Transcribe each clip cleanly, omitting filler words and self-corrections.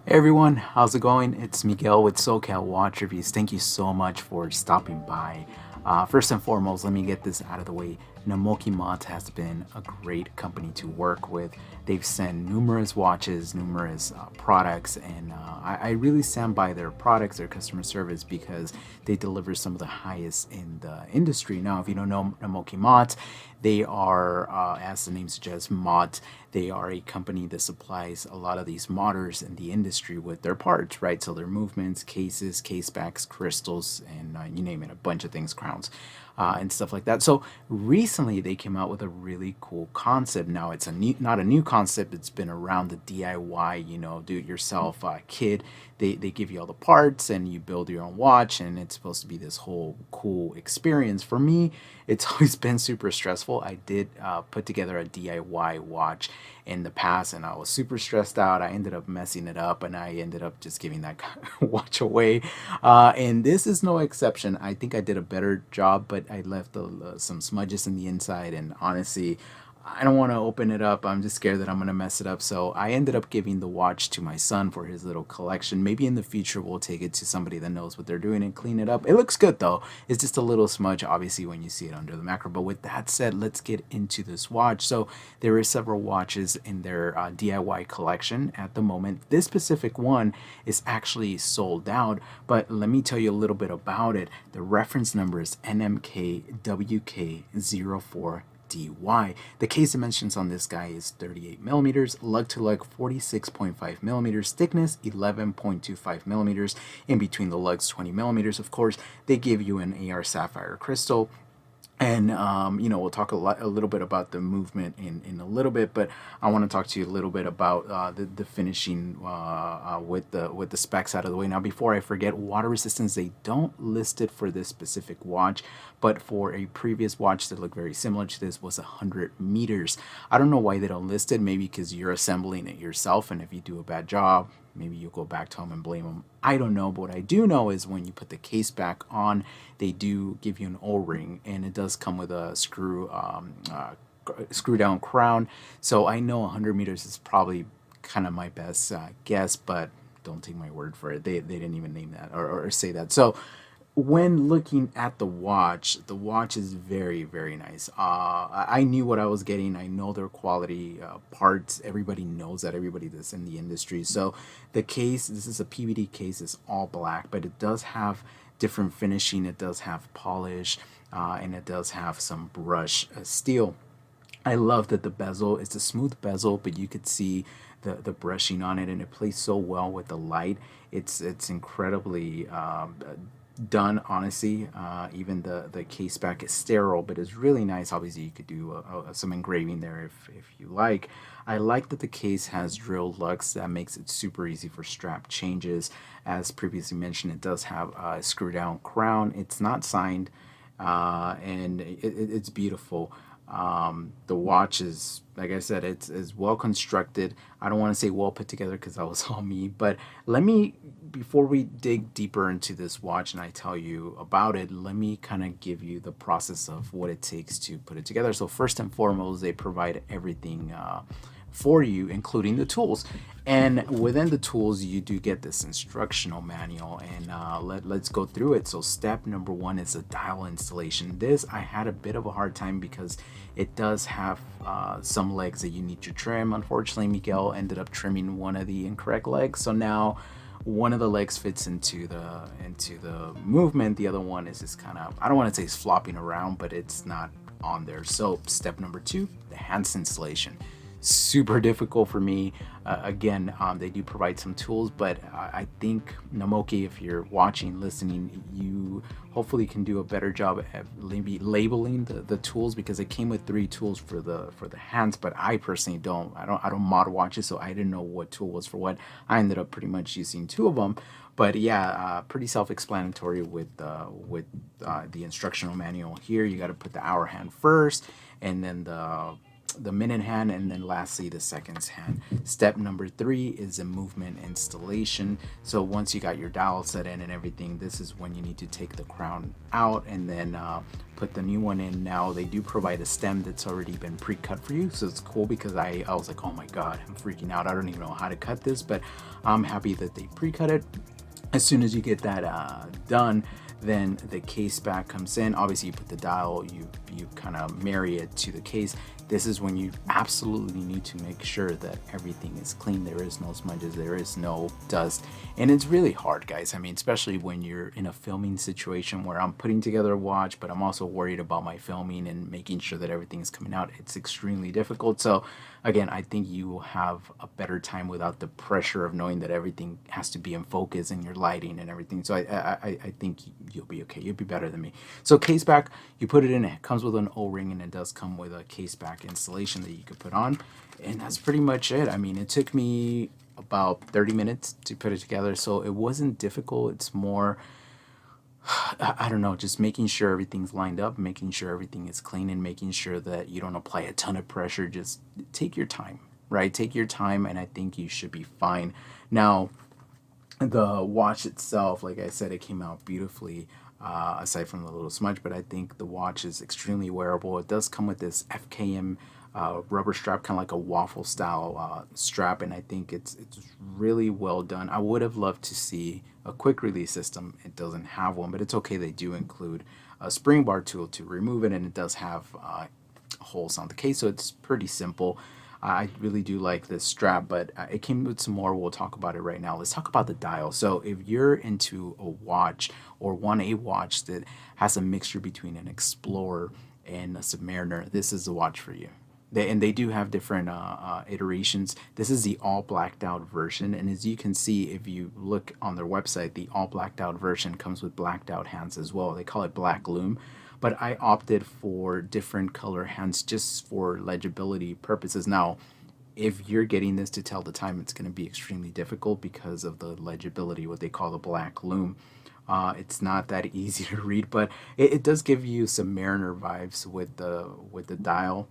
Hey everyone, how's it going? It's Miguel with SoCal Watch Reviews. Thank you so much for stopping by. First and foremost, let me get this out of the way. NamokiMODS has been a great company to work with. They've sent numerous watches, numerous products, and I really stand by their products, their customer service, because they deliver some of the highest in the industry. Now, if you don't know NamokiMODS, they are, as the name suggests, mods. They are a company that supplies a lot of these modders in the industry with their parts, right? So their movements, cases, case backs, crystals, and you name it, a bunch of things, crowns. And stuff like that. So recently they came out with a really cool concept. Now it's not a new concept. It's been around the DIY, do it yourself kid. They give you all the parts and you build your own watch, and it's supposed to be this whole cool experience. For me, it's always been super stressful. I did put together a DIY watch in the past, and I was super stressed out. I ended up messing it up, and I ended up just giving that watch away. And this is no exception. I think I did a better job, but I left some smudges in the inside, and honestly, I don't want to open it up. I'm just scared that I'm going to mess it up. So I ended up giving the watch to my son for his little collection. Maybe in the future we'll take it to somebody that knows what they're doing and clean it up. It looks good though. It's just a little smudge, obviously, when you see it under the macro. But with that said, let's get into this watch. So there are several watches in their DIY collection at the moment. This specific one is actually sold out, but let me tell you a little bit about it. The reference number is NMKWK04. DY. The case dimensions on this guy is 38 millimeters, lug to lug 46.5 millimeters, thickness 11.25 millimeters, in between the lugs 20 millimeters. Of course, they give you an AR sapphire crystal. And we'll talk a little bit about the movement in a little bit, but I want to talk to you a little bit about the finishing with the specs out of the way. Now, before I forget, water resistance, they don't list it for this specific watch, but for a previous watch that looked very similar to this was 100 meters. I don't know why they don't list it. Maybe because you're assembling it yourself, and if you do a bad job, maybe you'll go back to them and blame them. I don't know, but what I do know is when you put the case back on, they do give you an O-ring, and it does come with a screw down crown. So I know 100 meters is probably kind of my best guess, but don't take my word for it. They didn't even name that or say that. So when looking at the watch is very, very nice. I knew what I was getting. I know their quality parts. Everybody knows that, everybody that's in the industry. So the case, this is a PVD case, is all black, but it does have different finishing. It does have polish, and it does have some brush steel. I love that the bezel is a smooth bezel, but you could see the brushing on it, and it plays so well with the light. It's incredibly done, honestly. Even the case back is sterile, but it's really nice. Obviously, you could do some engraving there if you like. I like that the case has drilled lugs. That makes it super easy for strap changes. As previously mentioned, it does have a screw down crown. It's not signed, and it's beautiful. The watch is, like I said, it's well constructed. I don't want to say well put together because that was all me, but let me, before we dig deeper into this watch and I tell you about it, let me kind of give you the process of what it takes to put it together. So first and foremost, they provide everything for you, including the tools. And within the tools, you do get this instructional manual, and let's go through it. So step number one is a dial installation. This I had a bit of a hard time because it does have some legs that you need to trim. Unfortunately, Miguel ended up trimming one of the incorrect legs, so now one of the legs fits into the movement. The other one is just kind of, I don't want to say it's flopping around, but it's not on there. So step number two, the hands installation. Super difficult for me. Again, they do provide some tools, but I think Namoki, if you're watching, listening, you hopefully can do a better job at maybe labeling the tools, because it came with 3 tools for the hands, but I personally don't. I don't mod watches, so I didn't know what tool was for what. I ended up pretty much using 2 of them. But yeah, pretty self-explanatory with the instructional manual here. You got to put the hour hand first, and then the minute hand, and then lastly the seconds hand. Step number 3 is a movement installation. So once you got your dial set in and everything, this is when you need to take the crown out and then put the new one in. Now they do provide a stem that's already been pre-cut for you, so it's cool because I was like, oh my god, I'm freaking out, I don't even know how to cut this, but I'm happy that they pre-cut it. As soon as you get that done, then the case back comes in. Obviously you put the dial, you kind of marry it to the case. This is when you absolutely need to make sure that everything is clean. There is no smudges, there is no dust, and it's really hard, guys. I mean, especially when you're in a filming situation where I'm putting together a watch, but I'm also worried about my filming and making sure that everything is coming out. It's extremely difficult. So again, I think you will have a better time without the pressure of knowing that everything has to be in focus and your lighting and everything. So I think you'll be okay. You'll be better than me. So case back, you put it in. It comes with an O-ring, and it does come with a case back installation that you could put on, and that's pretty much it. I mean, it took me about 30 minutes to put it together, so it wasn't difficult. It's more, I don't know, just making sure everything's lined up, making sure everything is clean, and making sure that you don't apply a ton of pressure. Just take your time, right? Take your time, and I think you should be fine. Now, the watch itself, like I said, it came out beautifully, aside from the little smudge, but I think the watch is extremely wearable. It does come with this FKM rubber strap, kind of like a waffle style strap, and I think it's really well done. I would have loved to see a quick release system. It doesn't have one, but it's okay. They do include a spring bar tool to remove it, and it does have holes on the case, so it's pretty simple. I really do like this strap, but it came with some more. We'll talk about it right now. Let's talk about the dial. So if you're into a watch or want a watch that has a mixture between an Explorer and a Submariner, this is the watch for you. They do have different iterations. This is the all blacked out version, and as you can see, if you look on their website, the all blacked out version comes with blacked out hands as well. They call it black loom, but I opted for different color hands just for legibility purposes. Now, if you're getting this to tell the time, it's going to be extremely difficult because of the legibility, what they call the black loom. It's not that easy to read, but it does give you some Mariner vibes with the dial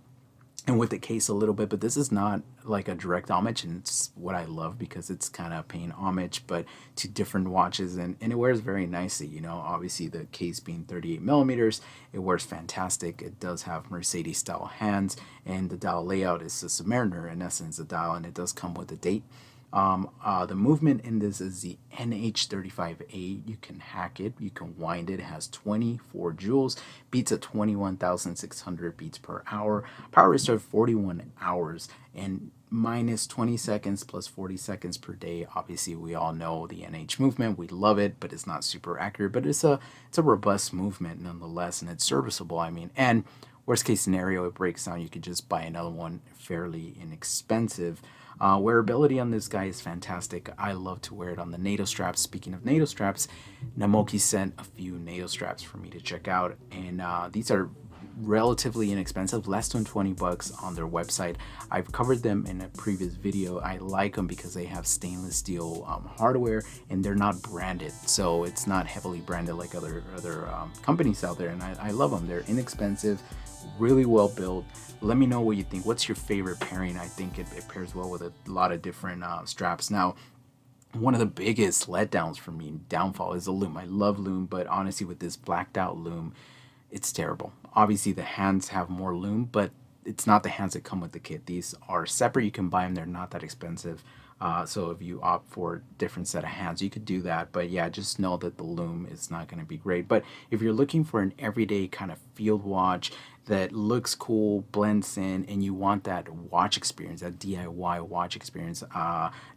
and with the case a little bit, but this is not like a direct homage, and it's what I love because it's kind of paying homage, but to different watches, and it wears very nicely. You know, obviously the case being 38 millimeters, it wears fantastic. It does have Mercedes style hands, and the dial layout is a Submariner in essence, the dial, and it does come with a date. The movement in this is the NH35A. You can hack it, you can wind it. It has 24 joules, beats at 21,600 beats per hour. Power restore 41 hours, and minus 20 seconds plus 40 seconds per day. Obviously, we all know the NH movement. We love it, but it's not super accurate. But it's a robust movement nonetheless, and it's serviceable. I mean, and worst case scenario, it breaks down. You could just buy another one, fairly inexpensive. Wearability on this guy is fantastic. I love to wear it on the NATO straps. Speaking of NATO straps, Namoki sent a few NATO straps for me to check out, and these are relatively inexpensive, less than 20 bucks on their website. I've covered them in a previous video. I like them because they have stainless steel hardware, and they're not branded, so it's not heavily branded like other companies out there, and I love them. They're inexpensive, really well built. Let me know what you think. What's your favorite pairing? I think it pairs well with a lot of different straps. Now, one of the biggest letdowns for me, downfall, is the loom. I love loom, but honestly, with this blacked out loom, it's terrible. Obviously, the hands have more loom, but it's not the hands that come with the kit. These are separate. You can buy them. They're not that expensive. So if you opt for a different set of hands, you could do that. But yeah, just know that the loom is not going to be great. But if you're looking for an everyday kind of field watch that looks cool, blends in, and you want that watch experience, that DIY watch experience,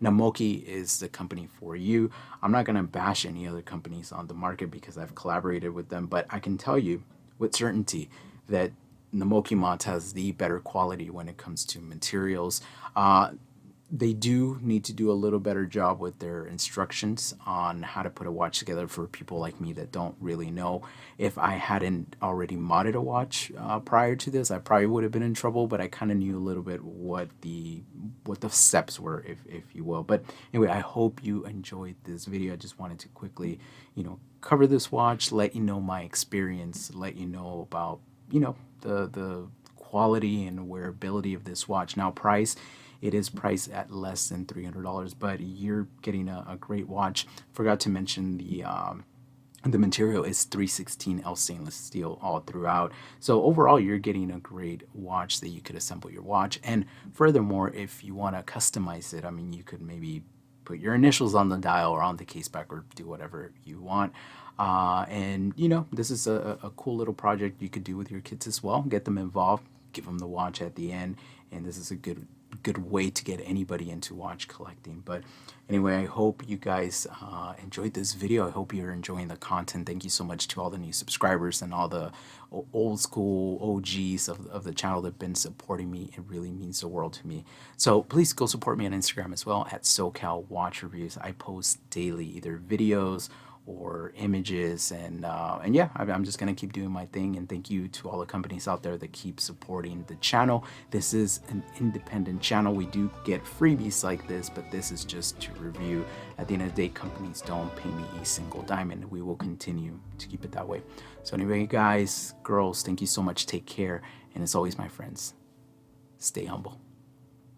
Namoki is the company for you. I'm not going to bash any other companies on the market because I've collaborated with them, but I can tell you with certainty that NamokiMODS has the better quality when it comes to materials. They do need to do a little better job with their instructions on how to put a watch together for people like me that don't really know. If I hadn't already modded a watch prior to this, I probably would have been in trouble, but I kind of knew a little bit what the steps were, if you will. But anyway, I hope you enjoyed this video. I just wanted to quickly, cover this watch, let you know my experience, let you know about, the quality and wearability of this watch. Now, price, it is priced at less than $300, but you're getting a great watch. Forgot to mention the material is 316L stainless steel all throughout. So overall, you're getting a great watch that you could assemble your watch. And furthermore, if you want to customize it, I mean, you could maybe put your initials on the dial or on the case back, or do whatever you want. And you know, this is a cool little project you could do with your kids as well. Get them involved, give them the watch at the end, and this is a good way to get anybody into watch collecting. But anyway, I hope you guys enjoyed this video. I hope you're enjoying the content. Thank you so much to all the new subscribers and all the old school OGs of the channel that have been supporting me. It really means the world to me. So please go support me on Instagram as well at SoCal Watch Reviews. I post daily either videos or images, and yeah, I'm just gonna keep doing my thing. And thank you to all the companies out there that keep supporting the channel. This is an independent channel. We do get freebies like this, but this is just to review. At the end of the day, companies don't pay me a single dime, and we will continue to keep it that way. So anyway, guys, girls, thank you so much. Take care, and as always, my friends, stay humble.